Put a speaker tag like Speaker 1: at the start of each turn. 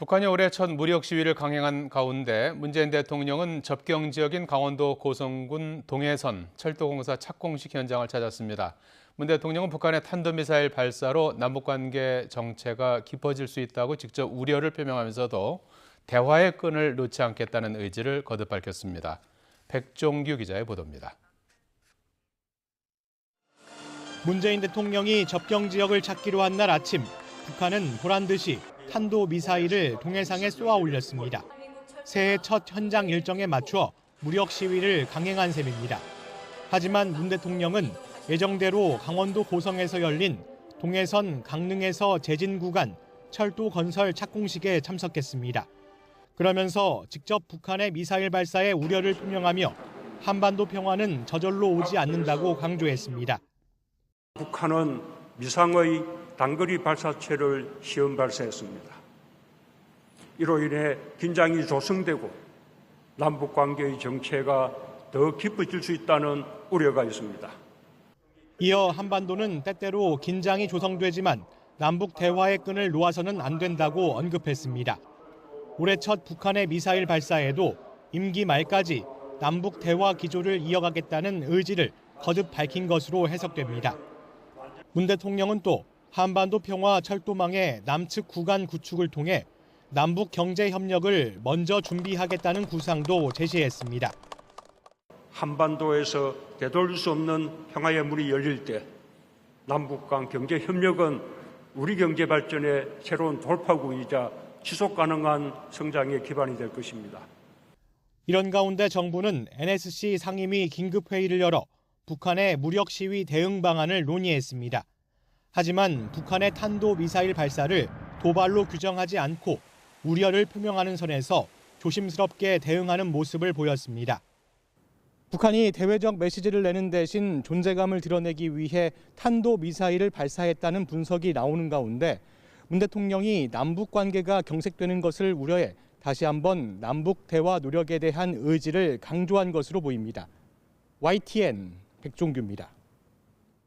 Speaker 1: 북한이 올해 첫 무력 시위를 강행한 가운데 문재인 대통령은 접경 지역인 강원도 고성군 동해선 철도공사 착공식 현장을 찾았습니다. 문 대통령은 북한의 탄도미사일 발사로 남북관계 정체가 깊어질 수 있다고 직접 우려를 표명하면서도 대화의 끈을 놓지 않겠다는 의지를 거듭 밝혔습니다. 백종규 기자의 보도입니다.
Speaker 2: 문재인 대통령이 접경 지역을 찾기로 한 날 아침, 북한은 보란듯이 탄도미사일을 동해상에 쏘아 올렸습니다. 새해 첫 현장 일정에 맞춰 무력 시위를 강행한 셈입니다. 하지만 문 대통령은 예정대로 강원도 고성에서 열린 동해선 강릉에서 제진 구간 철도 건설 착공식에 참석했습니다. 그러면서 직접 북한의 미사일 발사에 우려를 표명하며 한반도 평화는 저절로 오지 않는다고 강조했습니다.
Speaker 3: 북한은 미상의 단거리 발사체를 시험 발사했습니다. 이로 인해 긴장이 조성되고 남북 관계의 정체가 더 깊어질 수 있다는 우려가 있습니다.
Speaker 2: 이어 한반도는 때때로 긴장이 조성되지만 남북 대화의 끈을 놓아서는 안 된다고 언급했습니다. 올해 첫 북한의 미사일 발사에도 임기 말까지 남북 대화 기조를 이어가겠다는 의지를 거듭 밝힌 것으로 해석됩니다. 문 대통령은 또 한반도 평화 철도망의 남측 구간 구축을 통해 남북 경제 협력을 먼저 준비하겠다는 구상도 제시했습니다.
Speaker 3: 한반도에서 되돌릴 수 없는 평화의 문이 열릴 때 남북 간 경제 협력은 우리 경제 발전의 새로운 돌파구이자 지속 가능한 성장의 기반이 될 것입니다.
Speaker 2: 이런 가운데 정부는 NSC 상임위 긴급회의를 열어 북한의 무력 시위 대응 방안을 논의했습니다. 하지만 북한의 탄도미사일 발사를 도발로 규정하지 않고 우려를 표명하는 선에서 조심스럽게 대응하는 모습을 보였습니다. 북한이 대외적 메시지를 내는 대신 존재감을 드러내기 위해 탄도미사일을 발사했다는 분석이 나오는 가운데 문 대통령이 남북 관계가 경색되는 것을 우려해 다시 한번 남북 대화 노력에 대한 의지를 강조한 것으로 보입니다. YTN 백종규입니다.